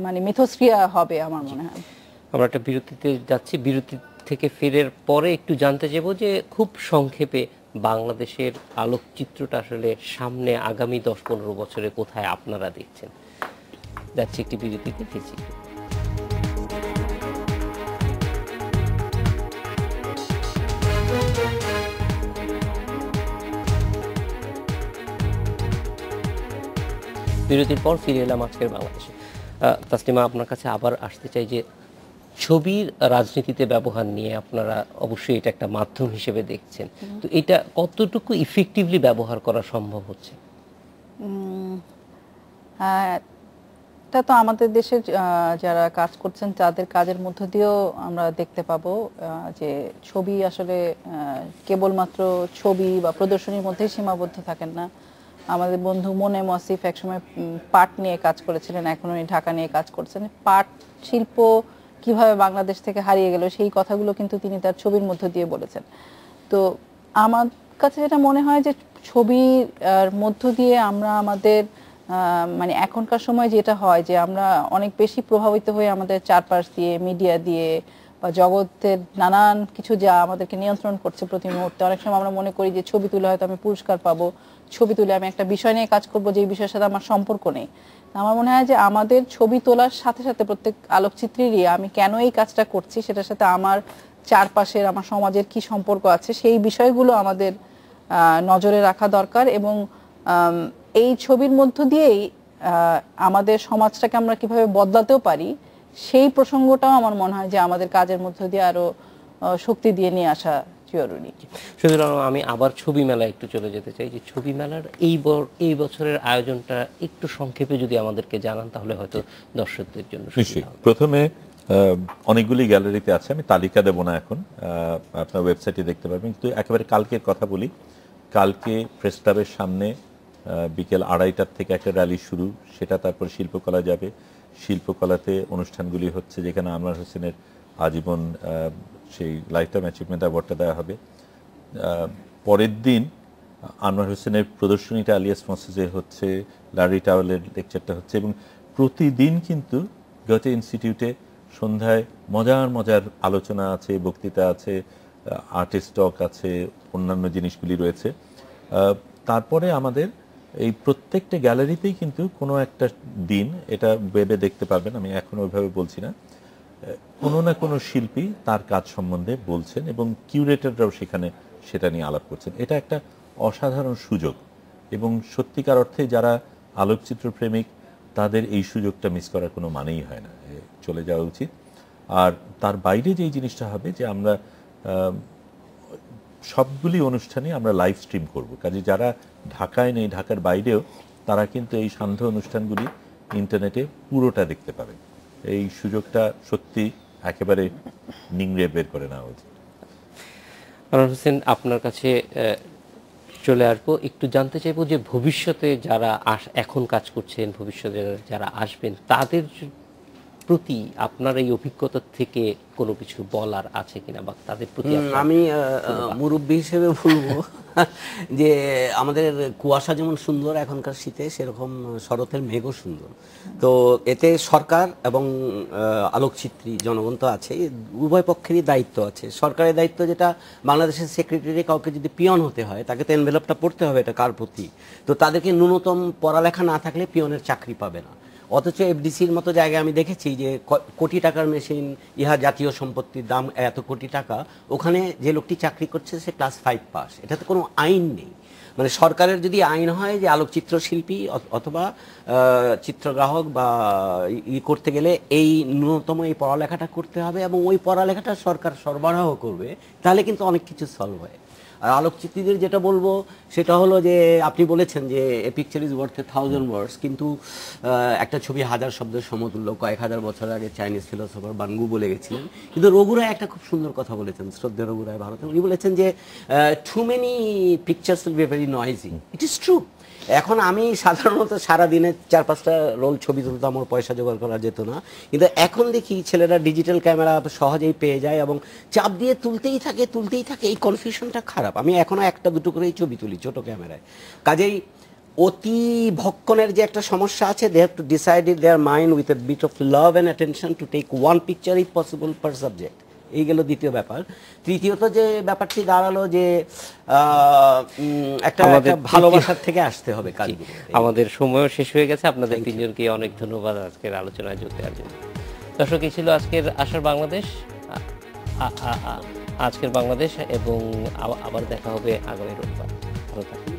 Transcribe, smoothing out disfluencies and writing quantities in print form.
মানে মিথস্ক্রিয়া হবে আমার মনে হয়। আমরা একটা বিরতিতে যাচ্ছি, বিরতি থেকে ফেরার পরে একটু জানতে চাইবো যে খুব সংক্ষেপে বাংলাদেশের আলোকচিত্রটা আসলে সামনে আগামী 10-15 বছরে কোথায় আপনারা দেখছেন। যাচ্ছি একটি বিরতিতে, ফিরছি। বিরতির পর ফিরে এলাম আজকের বাংলাদেশে। তাসলিমা, আপনার কাছে আবার আসতে চাই যে ছবির রাজনীতিতে ব্যবহার নিয়ে আপনারা অবশ্যই এটা একটা মাধ্যম হিসেবে দেখছেন, তো এটা কতটুকু ইফেক্টিভলি ব্যবহার করা সম্ভব হচ্ছে? এটা তো আমাদের দেশের যারা কাজ করছেন তাদের কাজের মধ্য দিয়েও আমরা দেখতে পাবো যে ছবি আসলে কেবলমাত্র ছবি বা প্রদর্শনীর মধ্যেই সীমাবদ্ধ থাকেন না। আমাদের বন্ধু মনে মসিফ একসময় পাট নিয়ে কাজ করেছিলেন, এখন উনি ঢাকা নিয়ে কাজ করছেন। পাট শিল্প কিভাবে বাংলাদেশ থেকে হারিয়ে গেল সেই কথাগুলো কিন্তু তিনি তার ছবির মধ্য দিয়ে বলেছেন। তো আমার কাছে যেটা মনে হয় যে ছবির মধ্য দিয়ে আমরা আমাদের মানে এখনকার সময় যেটা হয় যে আমরা অনেক বেশি প্রভাবিত হয়ে আমাদের চারপাশ দিয়ে, মিডিয়া দিয়ে বা জগতের নানান কিছু যা আমাদেরকে নিয়ন্ত্রণ করছে প্রতি মুহূর্তে, অনেক সময় আমরা মনে করি যে ছবি তুলে হয়তো আমি পুরস্কার পাবো, ছবি তুলে আমি একটা বিষয় নিয়ে কাজ করবো যে বিষয়ের সাথে আমার সম্পর্ক নেই। আমার মনে হয় যে আমাদের ছবি তোলার সাথে সাথে প্রত্যেক আলোকচিত্রীরই আমি কেন এই কাজটা করছি সেটার সাথে আমার চারপাশের আমার সমাজের কি সম্পর্ক আছে সেই বিষয়গুলো আমাদের নজরে রাখা দরকার। এবং এই ছবির মধ্য দিয়েই আমাদের সমাজটাকে আমরা কিভাবে বদলাতেও পারি সেই প্রসঙ্গটাও আমার মনে হয় যে আমাদের কাজের মধ্য দিয়ে আরো শক্তি দিয়ে নিয়ে আসা জরুরি। সুতরাং আমি আবার ছবি মেলায় একটু চলে যেতে চাই যে ছবি মেলার এই বছরের আয়োজনটা একটু সংক্ষেপে যদি আমাদেরকে জানান তাহলে হয়তো দর্শকদের জন্য সুবিধা হবে। প্রথমে অনেকগুলি গ্যালারিতে আছে, আমি তালিকা দেব না এখন, আপনার ওয়েবসাইটে দেখতে পারবেন। কিন্তু একেবারে কালকের কথা বলি, কালকে প্রেস ক্লাবের সামনে বিকেল 2:30টার থেকে একটা র্যালি শুরু, সেটা তারপর শিল্পকলা যাবে। শিল্পকলাতে অনুষ্ঠানগুলি হচ্ছে যেখানে আনোয়ার হোসেনের আজীবন সেই লাইফ টাইম অ্যাচিভমেন্ট অ্যাওয়ার্ডটা দেওয়া হবে। পরের দিন আনোয়ার হোসেনের প্রদর্শনীটা আলিয়াস মসজিদে হচ্ছে, লারি টাওয়েলের লেকচারটা হচ্ছে, এবং প্রতিদিন কিন্তু গতে ইনস্টিটিউটে সন্ধ্যায় মজার মজার আলোচনা আছে, বক্তৃতা আছে, আর্টিস্ট টক আছে, অন্যান্য জিনিসগুলি রয়েছে। তারপরে আমাদের এই প্রত্যেকটা গ্যালারিতেই কিন্তু কোনো একটা দিন, এটা ওয়েবে দেখতে পারবেন, আমি এখন ওইভাবে বলছি না, কোনো না কোনো শিল্পী তার কাজ সম্বন্ধে বলছেন এবং কিউরেটররাও সেখানে সেটা নিয়ে আলাপ করছেন। এটা একটা অসাধারণ সুযোগ এবং সত্যিকার অর্থে যারা আলোকচিত্র প্রেমিক তাদের এই সুযোগটা মিস করার কোনো মানেই হয় না, চলে যাওয়া উচিত। আর তার বাইরে যেই জিনিসটা হবে যে আমরা সবগুলি অনুষ্ঠানে আমরা লাইভ স্ট্রিম করব, কাজে যারা ঢাকায় নেই, ঢাকার বাইরেও তারা কিন্তু এই সান্ধ্য অনুষ্ঠানগুলি ইন্টারনেটে পুরোটা দেখতে পাবে। এই সুযোগটা সত্যি একেবারে নিংড়ে বের করে নেওয়া উচিত। আনোয়ার হোসেন, আপনার কাছে চলে আসবো, একটু জানতে চাইবো যে ভবিষ্যতে যারা এখন কাজ করছেন, ভবিষ্যতে যারা আসবেন তাদের প্রতি আপনার এই অভিজ্ঞতা থেকে কোনো কিছু বলার আছে কিনা বা তাদের প্রতি আমি মুরব্বী হিসেবে বলবো যে আমাদের কুয়াশা যেমন সুন্দর এখনকার শীতে, সেরকম শরতের মেঘও সুন্দর। তো এতে সরকার এবং আলোকচিত্রী জনগণ তো আছে, উভয় পক্ষেরই দায়িত্ব আছে। সরকারের দায়িত্ব যেটা, বাংলাদেশের সেক্রেটারি কাউকে যদি পিয়ন হতে হয় তাকে তো এনভেলপটা পড়তে হবে, এটা কার প্রতি। তো তাদেরকে ন্যূনতম পড়ালেখা না থাকলে পিয়নের চাকরি পাবে না। অথচ এফডিসির মতো জায়গায় আমি দেখেছি যে কোটি টাকার মেশিন, ইহা জাতীয় সম্পত্তির দাম এত কোটি টাকা, ওখানে যে লোকটি চাকরি করছে সে ক্লাস 5 পাস। এটাতে কোনো আইন নেই। মানে সরকারের যদি আইন হয় যে আলোকচিত্র শিল্পী অথবা চিত্রগ্রাহক বা করতে গেলে এই ন্যূনতম এই পড়ালেখাটা করতে হবে এবং ওই পড়ালেখাটা সরকার সরবরাহ করবে, তাহলে কিন্তু অনেক কিছু সলভ হয়। আর আলোকচিত্রীদের যেটা বলবো সেটা হলো যে আপনি বলেছেন যে এ পিকচার ইজ ওয়ার্থ 1000 ওয়ার্ডস, কিন্তু একটা ছবি 1000 শব্দের সমতুল্য। কয়েক হাজার বছর আগে চাইনিজ ফিলোসফার বানগু বলে গেছিলেন। কিন্তু রঘুরায় একটা খুব সুন্দর কথা বলেছেন, শ্রদ্ধেয় রঘুরায় ভারতে। উনি বলেছেন যে too many pictures will be very noisy. It is true. এখন আমি সাধারণত সারাদিনে 4-5টা রোল ছবি তুলতাম, আমার পয়সা জোগাড় করা যেত না। কিন্তু এখন দেখি ছেলেরা ডিজিটাল ক্যামেরা সহজেই পেয়ে যায় এবং চাপ দিয়ে তুলতেই থাকে। এই কনফিউশনটা খারাপ। আমি এখনো 1-2 করেই ছবি তুলি ছোট ক্যামেরায়। কাজেই অতি ভক্ষণের যে একটা সমস্যা আছে, they have to decide it their mind with a bit of love and attention to take one picture if possible per subject. এই গেল দ্বিতীয় ব্যাপার। তৃতীয়ত যে ব্যাপারটি দাঁড়ালো যে একটা ভালোবাসার থেকে আসতে হবে কাজগুলো। আমাদের সময়ও শেষ হয়ে গেছে। আপনাদের তিনজনকে অনেক ধন্যবাদ আজকের আলোচনায় যোগ দেওয়ার জন্য। দর্শক, এই ছিল আজকের আশার বাংলাদেশ, এবং আবার দেখা হবে আগামী রোববার। ভালো থাকুন।